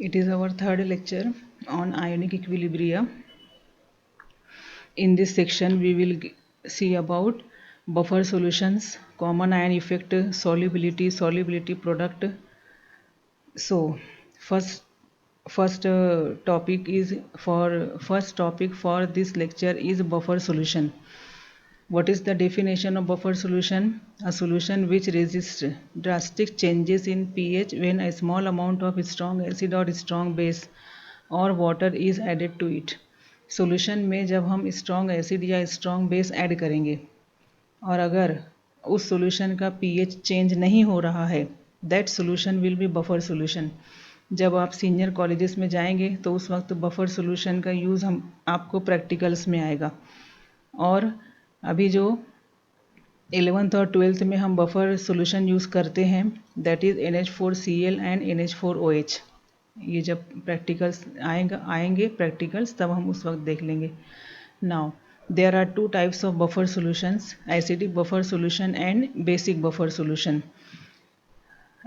It is our third lecture on ionic equilibria. In this section, we will see about buffer solutions, common ion effect, solubility product. So, first first topic for this lecture is buffer solution. What is the definition of buffer solution? A solution which resists drastic changes in pH when a small amount of strong acid or strong base और water is added to it. Solution में जब हम strong acid या strong base add करेंगे और अगर उस solution का पीएच चेंज नहीं हो रहा है, that solution will B buffer solution. जब आप सीनियर कॉलेजेस में जाएंगे तो उस वक्त बफर सॉल्यूशन का यूज़ हम आपको प्रैक्टिकल्स में आएगा. और अभी जो 11th और 12th में हम बफर सॉल्यूशन यूज़ करते हैं, that is NH4Cl and NH4OH. ये जब प्रैक्टिकल्स आएंगे प्रैक्टिकल्स तब हम उस वक्त देख लेंगे. Now there are two types of buffer solutions, acidic buffer solution and basic buffer solution.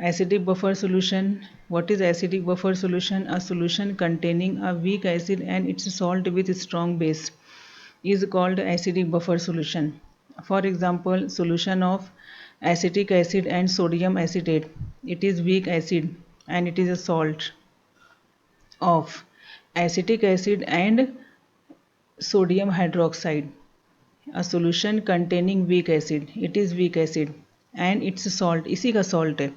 Acidic buffer solution. What is acidic buffer solution? A solution containing a weak acid and its salt with strong base is called acidic buffer solution. For example, solution of acetic acid and sodium acetate. It is weak acid and it is a salt of acetic acid and sodium hydroxide. A solution containing weak acid. It is weak acid and its salt. इसी का salt है.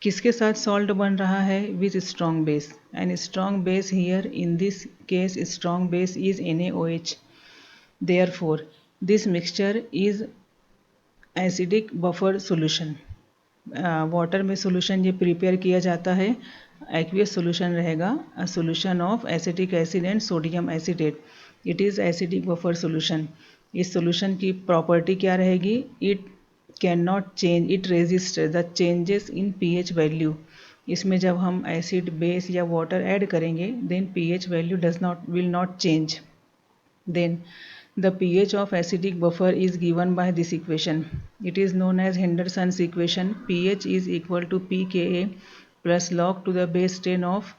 किसके साथ salt बन रहा है? With strong base. And strong base here in this case strong base is NaOH. Therefore, this mixture is acidic buffer solution. Water में solution ये प्रिपेयर किया जाता है, एक्वियस सोल्यूशन रहेगा, a solution of acetic acid and sodium acetate. It is acidic buffer solution. इस solution की property क्या रहेगी? It can not change, it resist the changes in pH value. इसमें जब हम एसिड बेस या वाटर ऐड करेंगे then pH value will not change. Then the pH of acidic buffer is given by this equation. It is known as Henderson's equation. pH is equal to pKa plus log to the base 10 of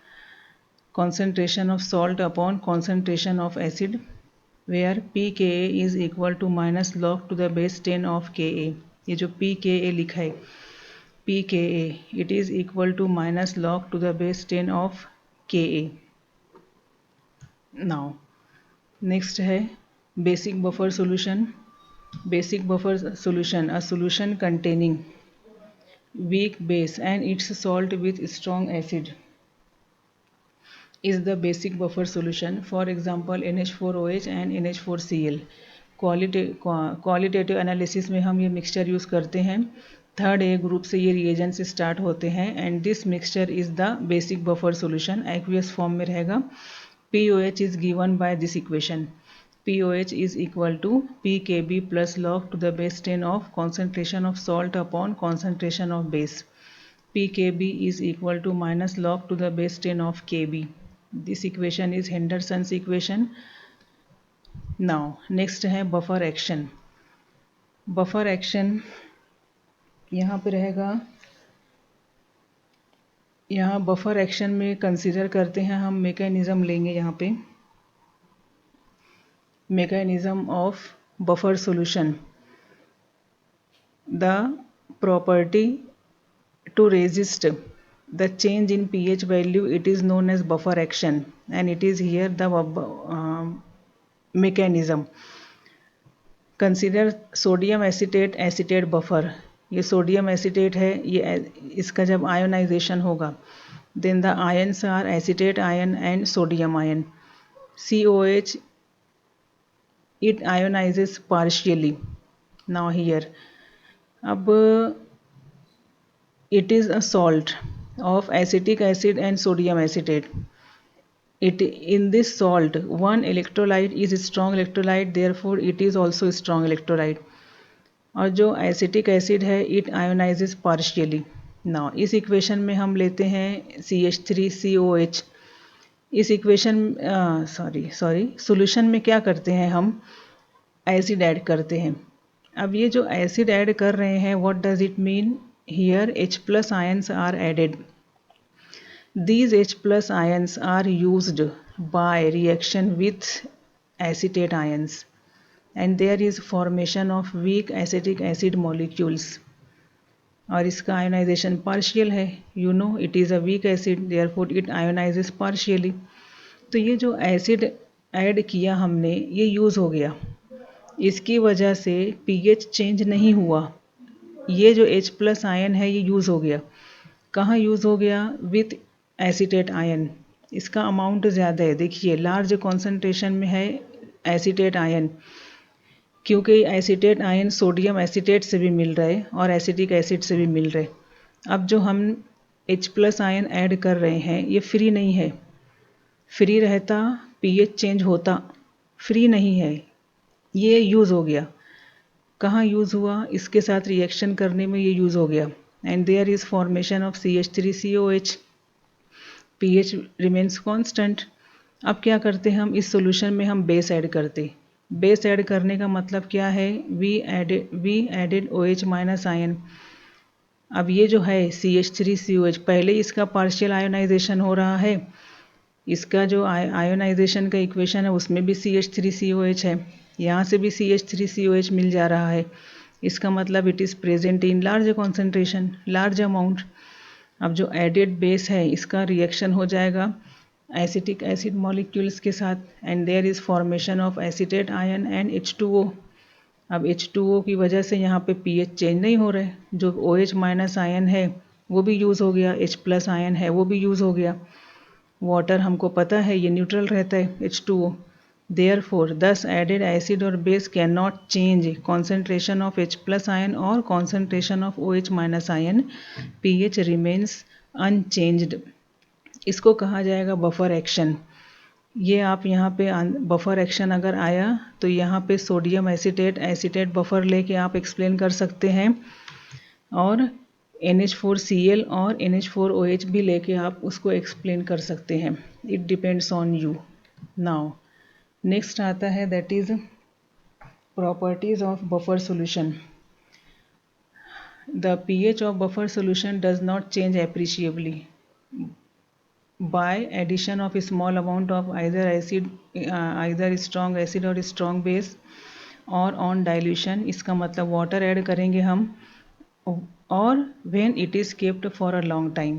concentration of salt upon concentration of acid, where pKa is equal to minus log to the base 10 of Ka. ये जो pKa लिखा है pKa, it is equal to minus log to the base 10 of Ka. Now next है basic buffer solution. Basic buffer solution, a solution containing weak base and it's salt with strong acid is the basic buffer solution. For example NH4OH and NH4Cl. Qualitative analysis में हम ये mixture use करते हैं. Third A group से ये reagent से start होते हैं and this mixture is the basic buffer solution. Aqueous form में रहेगा. POH is given by this equation. POH is equal to pKb plus log to the base 10 of concentration of salt upon concentration of base. pKb is equal to minus log to the base 10 of Kb. This equation is Henderson's equation. Now next है buffer action. Buffer action यहाँ पे रहेगा. यहाँ buffer action में consider करते हैं हम mechanism लेंगे. यहाँ पे mechanism of buffer solution. The property to resist the change in pH value, it is known as buffer action and it is here the mechanism. Consider sodium acetate acetate buffer. ये sodium acetate है, ये इसका जब ionization होगा then the ions are acetate ion and sodium ion. COH it ionizes partially. Now here अब it is a salt of acetic acid and sodium acetate. In this salt one electrolyte is a strong electrolyte, therefore it is also a strong electrolyte. और जो acetic acid है it ionizes partially. Now इस equation में हम लेते हैं CH3COH. इस equation solution में क्या करते हैं, हम एसिड ऐड करते हैं. अब ये जो एसिड ऐड कर रहे हैं what does it mean? Here H+ ions are added. These H plus ions are used by reaction with acetate ions and there is formation of weak acetic acid molecules और इसका ionization partial है you know it is a weak acid therefore it ionizes partially. तो ये जो acid add किया हमने ये use हो गया, इसकी वजह से पीएच चेंज नहीं हुआ। ये जो H प्लस आयन है ये यूज़ हो गया, कहाँ यूज़ हो गया? With acetate ion. इसका अमाउंट ज़्यादा है, देखिए लार्ज कॉन्सेंट्रेशन में है एसीटेट आयन, क्योंकि एसीटेट आयन सोडियम एसीटेट से भी मिल रहे और एसिटिक एसिड से भी मिल रहे। अब जो हम H प्लस आयन ऐड कर रहे हैं ये फ्री नहीं है, फ्री रहता पीएच चेंज होता, फ्री नहीं है, ये यूज़ हो गया। कहाँ यूज़ हुआ? इसके साथ रिएक्शन करने में ये यूज़ हो गया and there is formation of CH3COH, pH remains constant. अब क्या करते हैं हम इस सॉल्यूशन में हम बेस ऐड करते। बेस ऐड करने का मतलब क्या है? We added OH minus ion. अब ये जो है CH3COH पहले इसका पार्शियल आयोनाइजेशन हो रहा है, इसका जो आयोनाइजेशन का इक्वेशन है उसमें भी CH3COH है, यहाँ से भी CH3COH मिल जा रहा है, इसका मतलब it is present in large concentration, large amount. अब जो एडेड बेस है इसका रिएक्शन हो जाएगा एसिटिक एसिड मॉलिक्यूल्स के साथ and there is formation of acetate ion and H2O। अब H2O की वजह से यहाँ पे pH चेंज नहीं हो रहा है, जो OH माइनस आयन है वो भी यूज़ हो गया, H प्लस आयन है वो भी यूज़ हो गया। वाटर हमको पता है ये न्यूट्रल रहता है H2O, therefore thus added acid और base can not change concentration of H plus ion और concentration of OH minus ion, pH remains unchanged. इसको कहा जाएगा बफर एक्शन। ये आप यहाँ पे बफर एक्शन अगर आया तो यहाँ पे सोडियम एसीटेट बफर लेके आप एक्सप्लेन कर सकते हैं और NH4Cl और NH4OH भी लेके आप उसको एक्सप्लेन कर सकते हैं। It depends on you. Now next आता है that is properties of buffer solution. The pH of buffer solution does not change appreciably by addition of a small amount of either acid, either strong acid or strong base और on dilution। इसका मतलब water add करेंगे हम और when it is kept for a long time।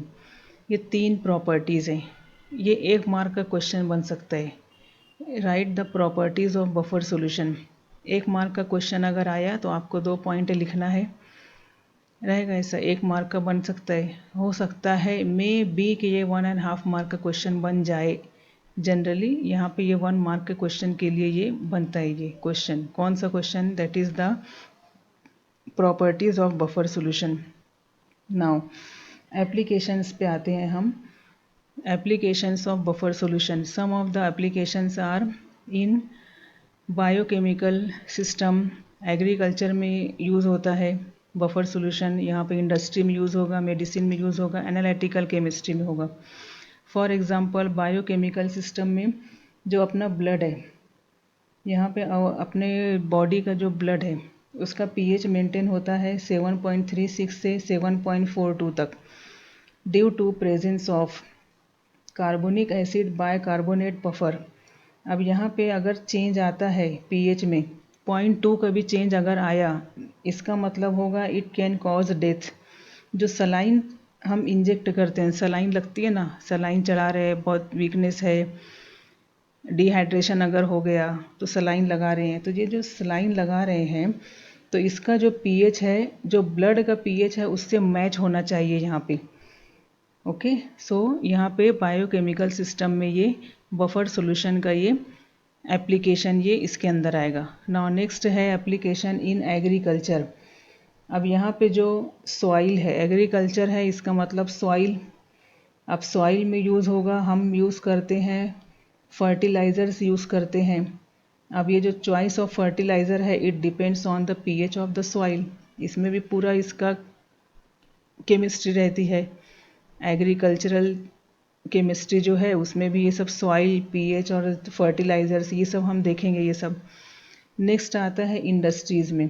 ये तीन properties हैं, ये एक मार्क का क्वेश्चन बन सकता है। Right the properties of buffer solution. एक मार्क का क्वेश्चन अगर आया तो आपको 2 पॉइंट लिखना है, रहेगा ऐसा, एक मार्क का बन सकता है, हो सकता है मे बी कि ये 1.5 मार्क का क्वेश्चन बन जाए। जनरली यहाँ पे ये 1 मार्क के क्वेश्चन के लिए ये बनता है। ये क्वेश्चन कौन सा question? That is the properties of buffer solution. Now applications पे आते हैं हम। Applications of buffer solution, some of the applications are in biochemical system, agriculture में यूज़ होता है बफर सॉल्यूशन, यहाँ पे इंडस्ट्री में यूज़ होगा, मेडिसिन में यूज़ होगा, एनालिटिकल केमिस्ट्री में होगा। फॉर एग्जांपल बायोकेमिकल सिस्टम में जो अपना ब्लड है, यहाँ पे अपने बॉडी का जो ब्लड है उसका pH मेंटेन होता है 7.36 से 7.42 तक due to presence of carbonic acid bicarbonate buffer. अब यहाँ पे अगर चेंज आता है pH में 0.2 का भी चेंज अगर आया, इसका मतलब होगा इट कैन कॉज डेथ। जो सलाइन हम इंजेक्ट करते हैं, सलाइन लगती है ना, सलाइन चढ़ा रहे हैं, बहुत वीकनेस है, डिहाइड्रेशन अगर हो गया तो सलाइन लगा रहे हैं, तो ये जो सलाइन लगा रहे हैं तो इसका जो pH है, जो ब्लड का pH है उससे मैच होना चाहिए यहाँ पे। ओके, सो यहाँ पे बायोकेमिकल सिस्टम में ये बफर सॉल्यूशन का ये एप्लीकेशन ये इसके अंदर आएगा। नाउ नेक्स्ट है एप्लीकेशन इन एग्रीकल्चर। अब यहाँ पे जो सॉइल है, एग्रीकल्चर है इसका मतलब सॉइल। अब सॉइल में यूज़ होगा, हम यूज़ करते हैं फर्टिलाइज़र्स यूज़ करते हैं। अब ये जो चॉइस ऑफ फर्टिलाइज़र है it depends on the pH of the soil, इसमें भी पूरा इसका केमिस्ट्री रहती है। एग्रीकल्चरल केमिस्ट्री जो है उसमें भी ये सब सॉइल, pH और फर्टिलाइज़र्स ये सब हम देखेंगे ये सब। नेक्स्ट आता है इंडस्ट्रीज़ में।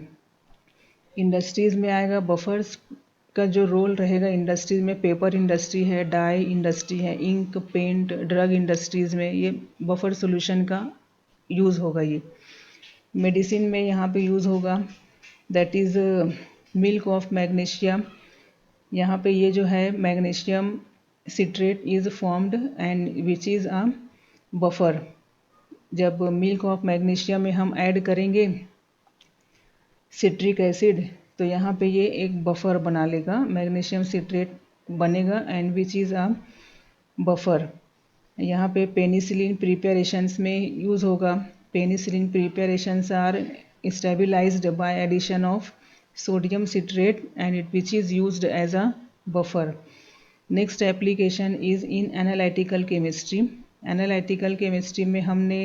इंडस्ट्रीज़ में आएगा बफर्स का जो रोल रहेगा इंडस्ट्रीज में, पेपर इंडस्ट्री है, डाई इंडस्ट्री है, इंक, पेंट, ड्रग इंडस्ट्रीज़ में ये बफर सॉल्यूशन का यूज़ होगा। ये मेडिसिन में यहाँ पे यूज़ होगा, that is milk of magnesium. यहाँ पे ये जो है magnesium citrate is formed and which is a buffer. जब मिल्क ऑफ मैग्नीशियम में हम ऐड करेंगे सिट्रिक एसिड, तो यहाँ पे ये एक बफर बना लेगा, मैग्नीशियम सिट्रेट बनेगा and which is a buffer. यहाँ पे पेनिसिलिन प्रिपरेशंस में यूज़ होगा। Penicillin preparations are stabilized by addition of sodium citrate and it which is used as a buffer. Next application is in analytical chemistry. Analytical chemistry में हमने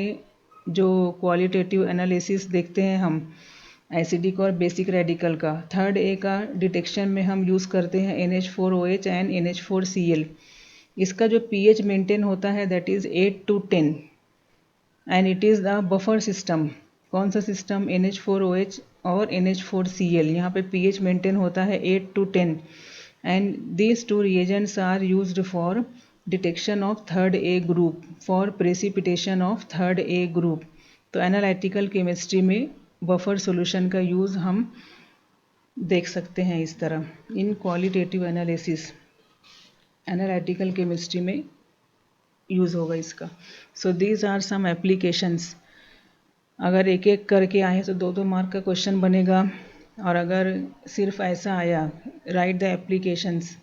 जो qualitative analysis देखते हैं हम एसिडिक और basic radical का, third A का detection में हम यूज़ करते हैं NH4OH एंड NH4Cl। इसका जो pH मेंटेन होता है that is 8 to 10 and it is the buffer system. कौन सा सिस्टम? NH4OH और NH4Cl। यहाँ पे pH मेंटेन होता है 8 to 10 and these two reagents are used for detection of third A group, for precipitation of third A group। तो analytical chemistry में buffer solution का यूज़ हम देख सकते हैं इस तरह। In qualitative analysis analytical chemistry में यूज़ होगा इसका। So these are some applications. अगर एक एक करके आए तो 2-2 मार्क का क्वेश्चन बनेगा, और अगर सिर्फ ऐसा आया राइट द एप्लीकेशंस,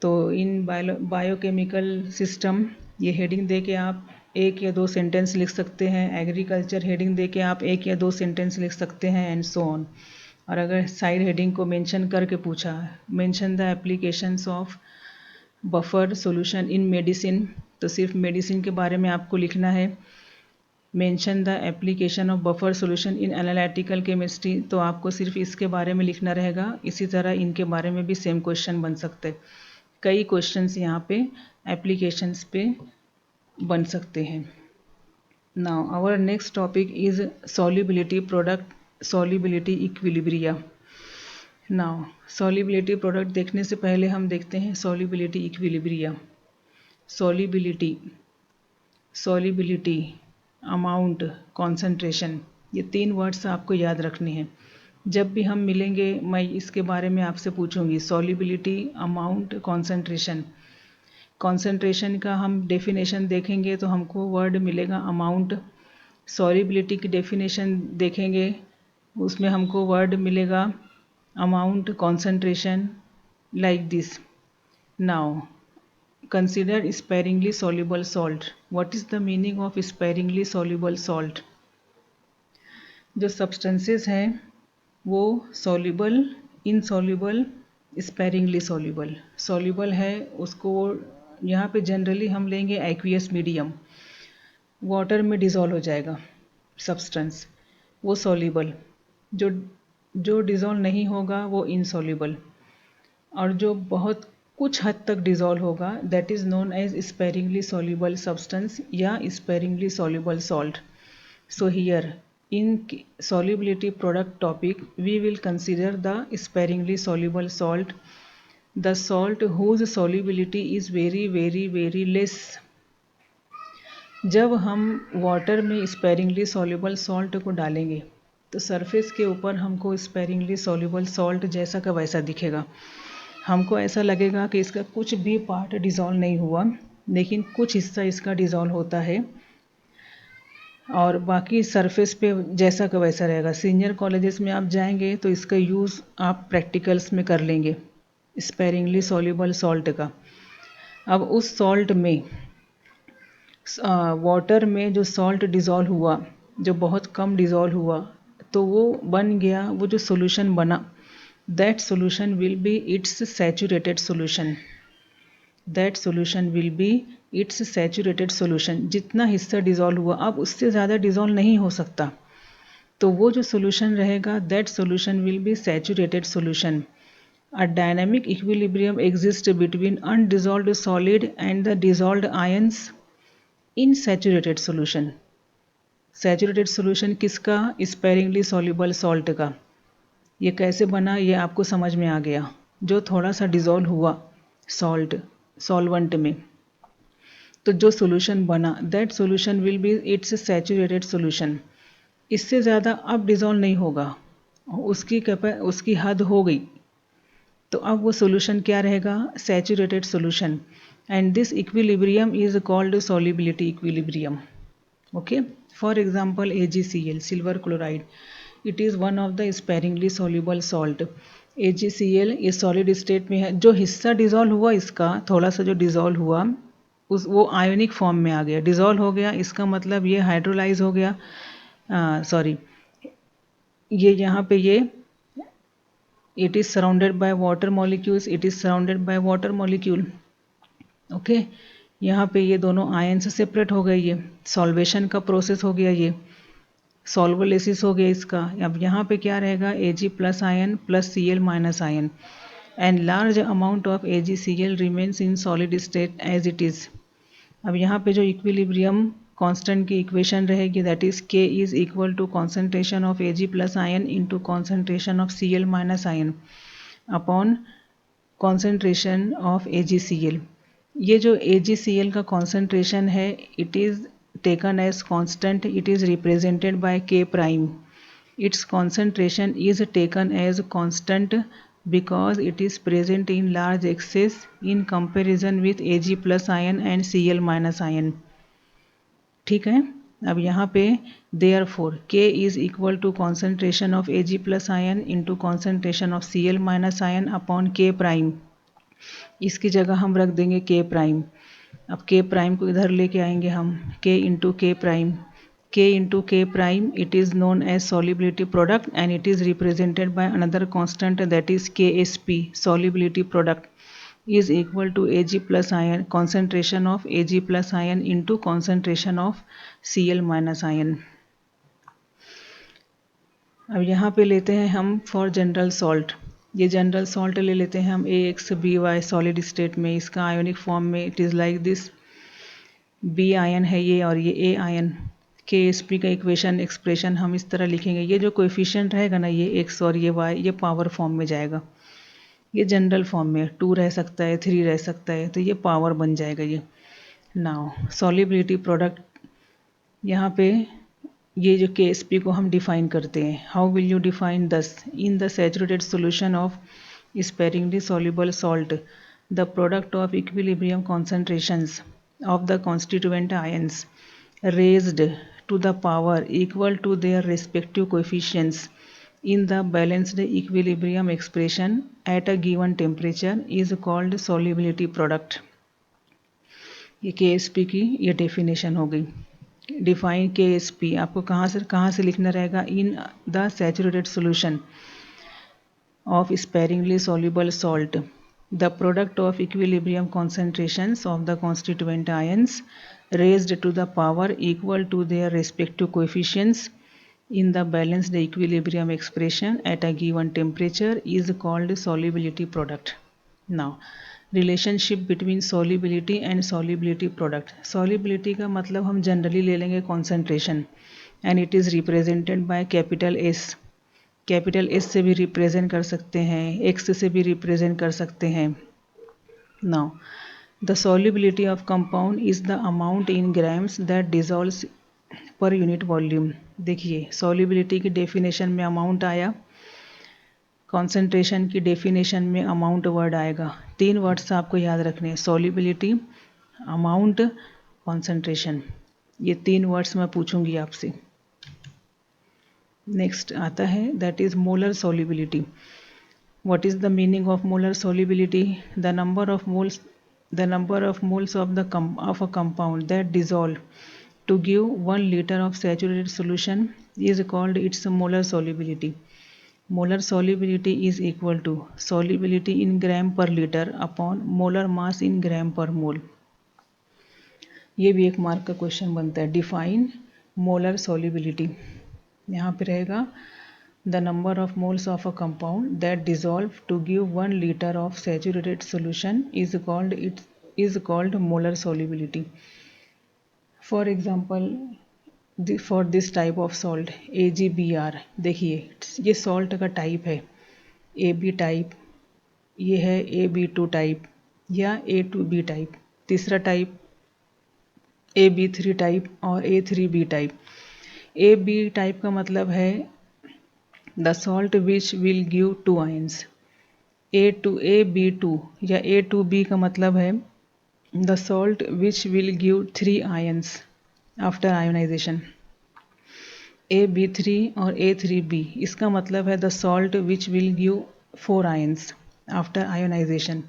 तो इन बायोकेमिकल सिस्टम ये हेडिंग दे के आप 1 या 2 सेंटेंस लिख सकते हैं। एग्रीकल्चर हेडिंग दे के आप 1 या 2 सेंटेंस लिख सकते हैं एंड सो ऑन। और अगर साइड हेडिंग को मेंशन करके पूछा, mention the applications of buffer solution in medicine, तो सिर्फ मेडिसिन के बारे में आपको लिखना है। Mention the application of buffer solution in analytical chemistry, तो आपको सिर्फ इसके बारे में लिखना रहेगा। इसी तरह इनके बारे में भी सेम क्वेश्चन बन सकते हैं। कई क्वेश्चंस यहाँ पे एप्लीकेशंस पे बन सकते हैं। Now our next topic is solubility product, solubility equilibria. Now solubility product देखने से पहले हम देखते हैं solubility equilibria. Solubility, solubility, amount, concentration, ये 3 वर्ड्स आपको याद रखने हैं। जब भी हम मिलेंगे मैं इसके बारे में आपसे पूछूंगी, सॉल्युबिलिटी, अमाउंट, कॉन्सेंट्रेशन। कॉन्सेंट्रेशन का हम डेफिनेशन देखेंगे तो हमको वर्ड मिलेगा अमाउंट। सॉल्युबिलिटी की डेफिनेशन देखेंगे उसमें हमको वर्ड मिलेगा amount, concentration, like this. Now consider sparingly soluble salt. What is the meaning of sparingly soluble salt? जो सब्सटेंसेस हैं वो soluble, insoluble, sparingly soluble. Soluble है उसको यहाँ पे जनरली हम लेंगे एक्वियस मीडियम, वाटर में डिज़ोल्व हो जाएगा सब्सटेंस, वो सॉल्युबल। जो जो डिज़ोल्व नहीं होगा वो इनसॉल्युबल, और जो बहुत कुछ हद तक डिज़ोल्व होगा that is known as sparingly soluble substance या sparingly soluble salt. So here in solubility product topic we will consider the sparingly soluble salt, the salt whose solubility is very less। जब हम water में sparingly soluble salt को डालेंगे तो surface के ऊपर हमको sparingly soluble salt जैसा का वैसा दिखेगा। हमको ऐसा लगेगा कि इसका कुछ भी पार्ट डिज़ोल्व नहीं हुआ, लेकिन कुछ हिस्सा इसका डिज़ोल्व होता है और बाकी सरफेस पे जैसा का वैसा रहेगा। सीनियर कॉलेजेस में आप जाएंगे तो इसका यूज़ आप प्रैक्टिकल्स में कर लेंगे स्पेरिंगली सॉल्युबल सॉल्ट का। अब उस सॉल्ट में वाटर में जो सॉल्ट डिज़ोल्व हुआ, जो बहुत कम डिज़ोल्व हुआ, तो वो बन गया, वो जो सॉल्यूशन बना that solution will B it's saturated solution. That solution will B it's saturated solution. जितना हिस्सा डिज़ोल्व हुआ अब उससे ज़्यादा डिज़ोल्व नहीं हो सकता, तो वो जो सॉल्यूशन रहेगा that solution will be saturated solution. A dynamic equilibrium exist between undissolved solid and the dissolved ions in saturated solution. Saturated solution किसका? स्पेरिंगली सॉल्युबल सॉल्ट का। ये कैसे बना ये आपको समझ में आ गया। जो थोड़ा सा डिज़ोल्व हुआ सॉल्वेंट में, तो जो सोल्यूशन बना that solution will be it's saturated solution. इससे ज़्यादा अब डिज़ोल्व नहीं होगा, उसकी हद हो गई, तो अब वो सोल्यूशन क्या रहेगा, saturated solution. And this equilibrium is called solubility equilibrium. Okay, for example AgCl silver chloride, it is one of the sparingly soluble salt. AgCl ये सॉलिड स्टेट में है, जो हिस्सा डिज़ोल्व हुआ इसका थोड़ा सा जो डिज़ोल्व हुआ वो आयोनिक फॉर्म में आ गया, डिज़ोल्व हो गया, इसका मतलब ये हाइड्रोलाइज हो गया, सॉरी ये यहाँ पे ये it is surrounded by water molecules, it is surrounded by water molecule। Okay, यहाँ पे ये दोनों आयन से सेपरेट हो गए, ये सॉल्वेशन का प्रोसेस हो गया, ये सॉल्वोलिसिस हो गया इसका। अब यहाँ पे क्या रहेगा, Ag plus ion plus Cl minus ion, and large amount of AgCl remains in solid state as it is. अब यहाँ पे जो इक्विलिब्रियम कांस्टेंट की इक्वेशन रहेगी, that is K is equal to concentration of Ag plus ion into concentration of Cl minus ion upon concentration of AgCl। ये जो AgCl का concentration है, it is taken as constant, it is represented by K prime. Its concentration is taken as constant because it is present in large excess in comparison with Ag plus ion and Cl minus ion। ठीक है, अब यहाँ पे therefore K is equal to concentration of Ag plus ion into concentration of Cl minus ion upon K prime. इसकी जगह हम रख देंगे K प्राइम। अब K प्राइम को इधर लेके आएंगे हम, K into K prime, K into K prime, it is known as solubility product and it is represented by another constant, that is KSP, solubility product is equal to Ag plus ion, concentration of Ag plus ion into concentration of Cl minus ion। अब यहाँ पे लेते हैं हम for general salt, ये general salt ले लेते हैं हम AxBy सॉलिड स्टेट में, इसका आयोनिक फॉर्म में it is like this, B ion है ये और ये A आयन। KSP का इक्वेशन एक्सप्रेशन हम इस तरह लिखेंगे, ये जो कोएफिशिएंट रहेगा ना, ये x और ये y, ये पावर फॉर्म में जाएगा, ये जनरल फॉर्म में 2 रह सकता है, 3 रह सकता है, तो ये पावर बन जाएगा ये। नाउ सॉल्युबिलिटी प्रोडक्ट, यहाँ पे ये जो KSP को हम डिफाइन करते हैं, हाउ विल यू डिफाइन दस, in the saturated solution of sparingly soluble salt the product of equilibrium concentrations of the constituent ions raised to the power equal to their respective coefficients in the balanced equilibrium expression at a given temperature is called solubility product। ये KSP की ये definition हो गई। Define KSP आपको कहाँ से लिखना रहेगा, in the saturated solution of sparingly soluble salt, the product of equilibrium concentrations of the constituent ions raised to the power equal to their respective coefficients in the balanced equilibrium expression at a given temperature is called solubility product। Now relationship between solubility and solubility product, solubility का मतलब हम generally ले लेंगे concentration and it is represented by capital S, capital S से भी represent कर सकते हैं, X से भी रिप्रेजेंट कर सकते हैं। Now the solubility of compound is the amount in grams that dissolves per unit volume. देखिए सॉल्युबिलिटी की डेफिनेशन में अमाउंट आया, कॉन्सेंट्रेशन की डेफिनेशन में अमाउंट वर्ड आएगा। 3 वर्ड्स आपको याद रखने हैं, सॉल्युबिलिटी, अमाउंट, कॉन्सेंट्रेशन, ये 3 वर्ड्स मैं पूछूंगी आपसे। नेक्स्ट आता है that is molar solubility. What is the meaning of molar solubility, the number of moles of a compound that dissolve to give 1 liter of saturated solution is called its molar solubility। molar solubility is equal to solubility in gram per liter upon molar mass in gram per mole। ये भी एक mark का question बनता है। Define molar solubility, यहाँ पे रहेगा the number of moles of a compound that dissolve to give 1 liter of saturated solution is called molar solubility। For example for this type of salt AgBr, देखिए ये salt का type है, ए B type, ये है ए B two type या A two B type. तीसरा type A B three type और A three B type. A B type का मतलब है the salt which will give two ions. A B two या A two B का मतलब है the salt which will give three ions after ionization. A B three और A three B, इसका मतलब है the salt which will give four ions after ionisation.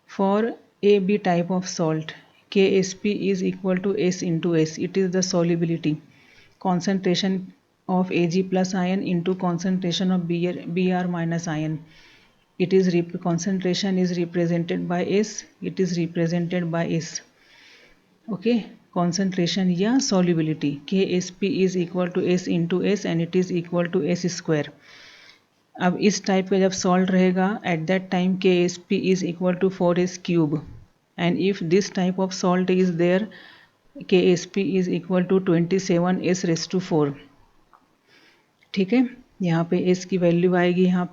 For A B type of salt KSP is equal to S into S. It is the solubility concentration of Ag plus ion into concentration of Br minus ion. It is concentration is represented by S. It is represented by S. Okay, concentration या solubility KSP is equal to S into S and it is equal to S square. अब इस type का जब salt रहेगा at that time KSP is equal to 4S cube. And if this type of salt is there, KSP is equal to 27S raised to 4. ठीक है, यहाँ पे S की वैल्यू आएगी, यहाँ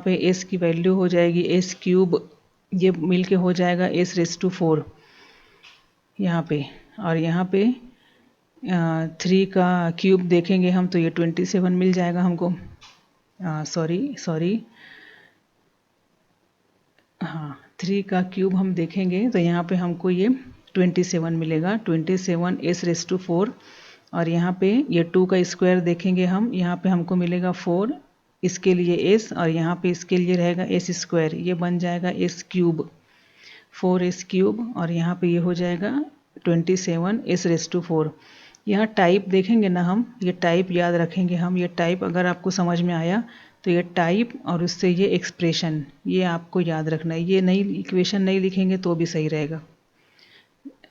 पे S की वैल्यू हो जाएगी S क्यूब, ये मिल के हो जाएगा S रेस्ट टू 4 यहाँ पे, और यहाँ पे 3 का क्यूब देखेंगे हम तो ये 27 मिल जाएगा हमको। सॉरी हाँ, 3 का क्यूब हम देखेंगे तो यहाँ पे हमको ये 27 मिलेगा, 27 S रेस टू 4। और यहाँ पे ये 2 का स्क्वायर देखेंगे हम, यहाँ पे हमको मिलेगा 4, इसके लिए S और यहाँ पे इसके लिए रहेगा S स्क्वायर, ये बन जाएगा S क्यूब, 4S क्यूब, और यहाँ पे ये हो जाएगा 27 S रेस टू 4। यहाँ टाइप देखेंगे ना हम, ये टाइप याद रखेंगे हम, ये टाइप अगर आपको समझ में आया तो ये टाइप और उससे ये एक्सप्रेशन, ये आपको याद रखना है, ये नई इक्वेशन नहीं लिखेंगे तो भी सही रहेगा।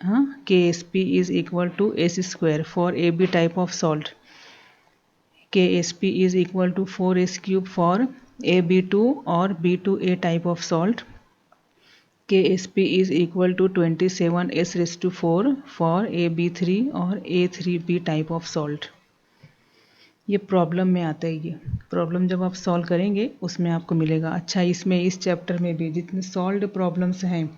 हाँ, KSP is equal to S square for A B type of salt, KSP is equal to 4S cube for AB2 और B2A type of salt, KSP is equal to 27S raised to 4 for AB3 और A3B type of salt. ये problem में आता है, ये problem जब आप solve करेंगे उसमें आपको मिलेगा। अच्छा, इसमें इस चैप्टर में भी जितने सॉल्व्ड प्रॉब्लम्स हैं,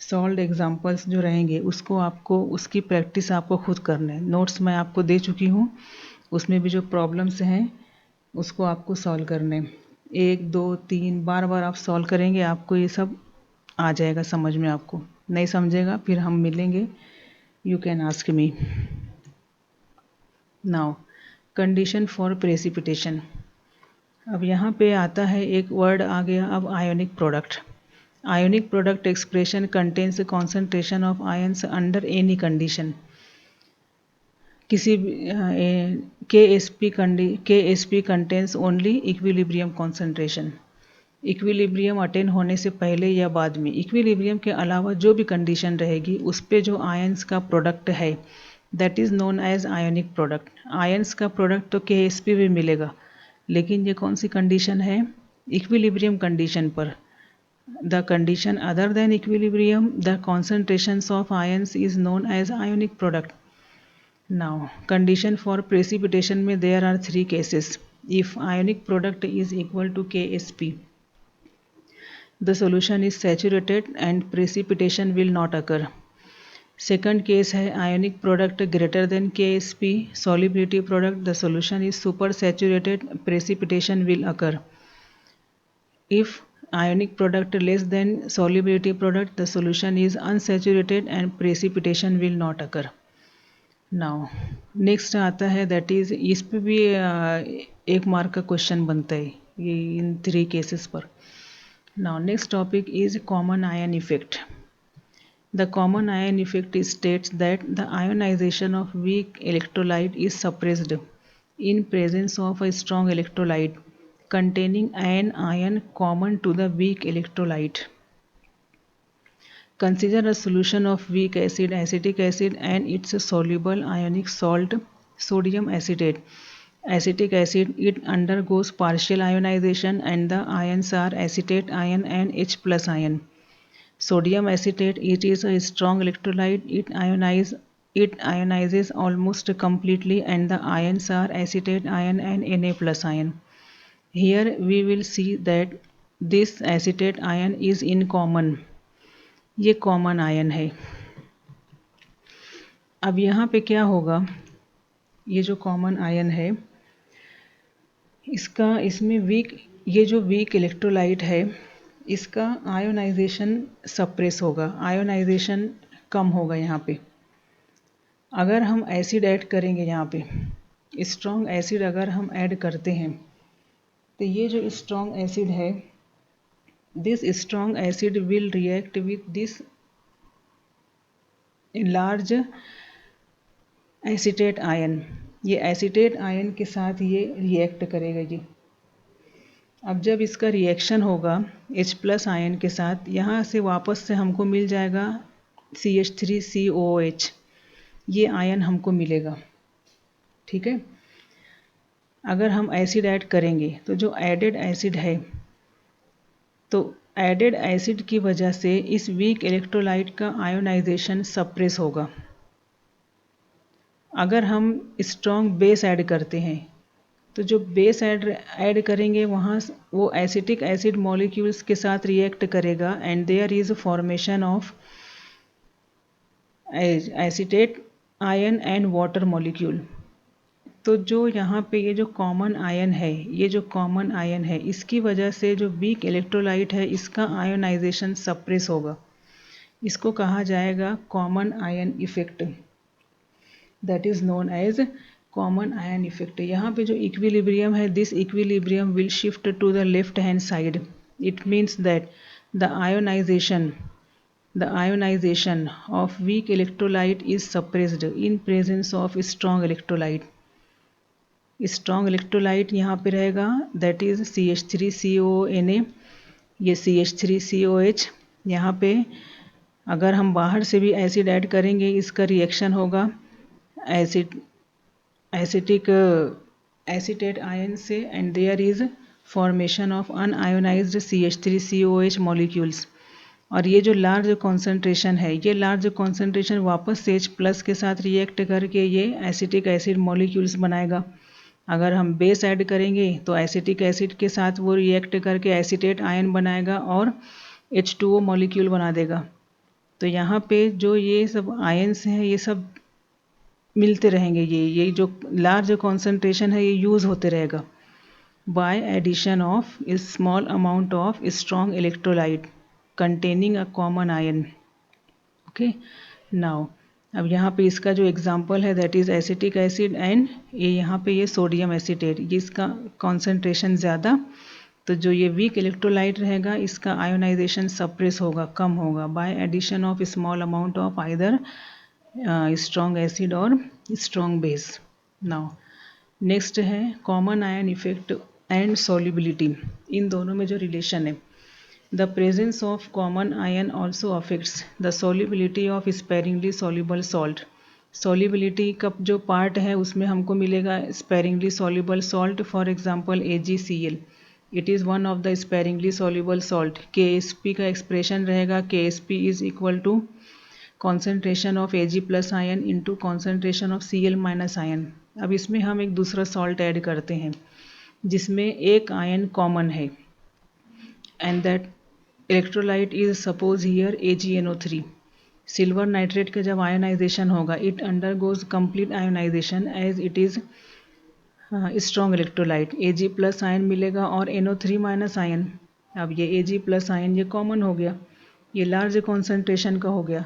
सॉल्व्ड एग्जांपल्स जो रहेंगे, उसको आपको उसकी प्रैक्टिस आपको खुद करना है। नोट्स मैं आपको दे चुकी हूँ, उसमें भी जो प्रॉब्लम्स हैं उसको आपको सॉल्व करने, 1 2 3 बार बार आप सॉल्व करेंगे, आपको ये सब आ जाएगा समझ में। आपको नहीं समझेगा फिर हम मिलेंगे, you can ask me. Now condition for precipitation. अब यहाँ पे आता है एक वर्ड आ गया अब, ionic product. Ionic product expression contains concentration of ions under any condition. किसी KSP contains only equilibrium concentration. Equilibrium attain होने से पहले या बाद में, इक्विलिब्रियम के अलावा जो भी कंडीशन रहेगी उस पे जो आयंस का प्रोडक्ट है that is known as ionic product. Ions का प्रोडक्ट तो KSP भी मिलेगा, लेकिन ये कौन सी कंडीशन है? इक्विलिब्रियम कंडीशन पर। The condition other than equilibrium the concentrations of ions is known as ionic product. Now condition for precipitation में there are 3 cases. If ionic product is equal to KSP, the solution is saturated and precipitation will not occur. Second case है ionic product greater than KSP, solubility product, the solution is supersaturated, precipitation will occur. If ionic product less than solubility product, the solution is unsaturated and precipitation will not occur. Now next आता है that is, इस पे भी 1 mark का question बनता है ये इन 3 cases पर। Now next topic is common ion effect. The common ion effect states that the ionization of weak electrolyte is suppressed in presence of a strong electrolyte containing an ion common to the weak electrolyte. Consider a solution of weak acid, acetic acid and its soluble ionic salt, sodium acetate. Acetic acid, it undergoes partial ionization and the ions are acetate ion and H plus ion. Sodium acetate, it is a strong electrolyte, it ionizes almost completely and the ions are acetate ion and Na plus ion. Here we will see that this acetate ion is in common. ये common ion है. अब यहाँ पे क्या होगा, ये जो common ion है इसका, इसमें ये जो वीक इलेक्ट्रोलाइट है इसका आयोनाइजेशन सप्रेस होगा, आयोनाइजेशन कम होगा यहाँ पे. अगर हम एसिड ऐड करेंगे, यहाँ पे स्ट्रॉन्ग एसिड अगर हम ऐड करते हैं तो ये जो स्ट्रॉन्ग एसिड है, this strong acid will react with this large acetate ion. ये एसीटेट आयन के साथ ये रिएक्ट करेगा जी. अब जब इसका रिएक्शन होगा H+ आयन के साथ, यहाँ से वापस से हमको मिल जाएगा CH3COOH. ये आयन हमको मिलेगा. ठीक है. अगर हम एसिड ऐड करेंगे तो जो एडेड एसिड है, तो एडेड एसिड की वजह से इस वीक इलेक्ट्रोलाइट का आयोनाइजेशन सप्रेस होगा. अगर हम स्ट्रॉन्ग बेस ऐड करते हैं तो जो बेस ऐड करेंगे वहाँ वो एसिटिक एसिड मॉलिक्यूल्स के साथ रिएक्ट करेगा and there is formation of acetate ion and water molecule. तो जो यहाँ पे ये जो कॉमन आयन है, ये जो कॉमन आयन है इसकी वजह से जो वीक इलेक्ट्रोलाइट है इसका आयोनाइजेशन सप्रेस होगा. इसको कहा जाएगा common ion effect, that is known as common ion effect. यहाँ पे जो इक्विलिब्रियम है, this equilibrium will shift to the left hand side. It means that the ionization of weak electrolyte is suppressed in presence of strong electrolyte. Strong electrolyte यहाँ पे रहेगा, that is CH3CONA, ये CH3COH. यहाँ पे अगर हम बाहर से भी एसिड ऐड करेंगे इसका रिएक्शन होगा एसिटेट आयन से and there is formation of unionized CH3COH molecules. और ये जो लार्ज कॉन्सेंट्रेशन है, ये लार्ज कॉन्सेंट्रेशन वापस से H+ के साथ रिएक्ट करके ये एसिटिक एसिड मॉलिक्यूल्स बनाएगा. अगर हम बेस ऐड करेंगे तो एसिटिक एसिड के साथ वो रिएक्ट करके एसिटेट आयन बनाएगा और H2O मॉलिक्यूल बना देगा. तो यहाँ पे जो ये सब आयन्स हैं ये सब मिलते रहेंगे. ये जो लार्ज कॉन्सेंट्रेशन है ये यूज़ होते रहेगा by addition of small amount of strong electrolyte containing a common ion. Okay. Now अब यहाँ पे इसका जो एग्जांपल है that is acetic acid and ये यहाँ पे ये सोडियम एसीटेट, ये इसका कॉन्सेंट्रेशन ज़्यादा, तो जो ये वीक इलेक्ट्रोलाइट रहेगा इसका आयोनाइजेशन सप्रेस होगा, कम होगा by addition of small amount of either strong acid और स्ट्रॉन्ग बेस. नाउ नेक्स्ट है common ion effect and solubility. इन दोनों में जो रिलेशन है, the presence of common ion also affects the solubility of sparingly soluble salt. solubility का जो part है उसमें हमको मिलेगा sparingly soluble salt, for example AgCl. it is one of the sparingly soluble salt. KSP का expression रहेगा KSP is equal to concentration of Ag+ ion into concentration of Cl- ion. अब इसमें हम एक दूसरा सॉल्ट ऐड करते हैं जिसमें एक आयन कॉमन है and that electrolyte is suppose here AgNO3. Silver nitrate का जब आयोनाइजेशन होगा it undergoes complete ionization as it is strong electrolyte. Ag+ ion मिलेगा और NO3- आयन. अब ये Ag+ आयन ये कॉमन हो गया, ये लार्ज कॉन्सेंट्रेशन का हो गया.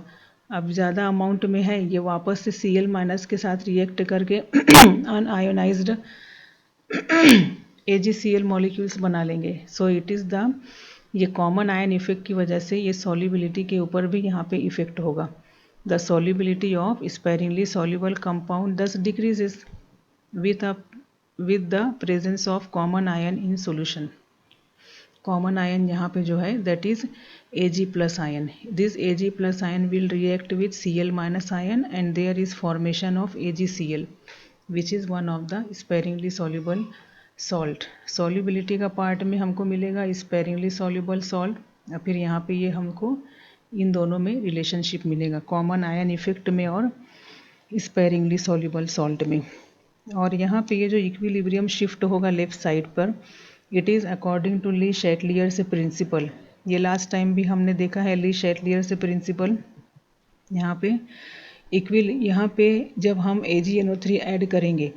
अब ज़्यादा अमाउंट में है, ये वापस से Cl- के साथ रिएक्ट करके अनआयोनाइज्ड AgCl मॉलिक्यूल्स बना लेंगे. सो इट इज़ द, ये कॉमन आयन इफेक्ट की वजह से ये सॉल्युबिलिटी के ऊपर भी यहाँ पे इफेक्ट होगा. The solubility of sparingly soluble compound thus decreases with the presence of common ion in solution. Common ion यहाँ पे जो है that is Ag+ ion. This Ag+ ion will react with Cl- ion and there is formation of AgCl which is one of the sparingly soluble salt. Solubility का part में हमको मिलेगा sparingly soluble salt, और फिर यहाँ पे ये हमको इन दोनों में रिलेशनशिप मिलेगा, कॉमन आयन इफेक्ट में और स्पेरिंगली सॉल्युबल सॉल्ट में. और यहाँ पे ये जो इक्विलिब्रियम शिफ्ट होगा लेफ्ट साइड पर, it is according to Le Chatelier's principle. ये लास्ट टाइम भी हमने देखा है ली शैटलियर्स प्रिंसिपल। यहाँ पे यहाँ पे जब हम AgNO3 ऐड करेंगे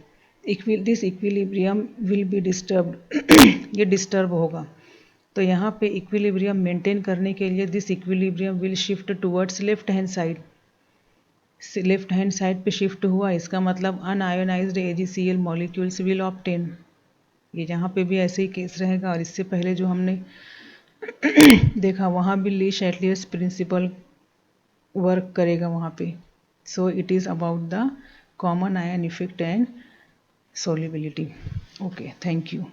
this equilibrium will be disturbed ये डिस्टर्ब होगा। तो यहाँ पे इक्विलिब्रियम मेंटेन करने के लिए this equilibrium will shift towards left hand side. Left hand side पे शिफ्ट हुआ, इसका मतलब unionised AgCl molecules will obtain. ये यहाँ पे भी ऐसे ही केस रहेगा। और इससे पहले जो हमने देखा वहाँ भी ली शैटलियर्स प्रिंसिपल वर्क करेगा वहाँ पे। So it is about the common ion effect and solubility. Okay, thank you.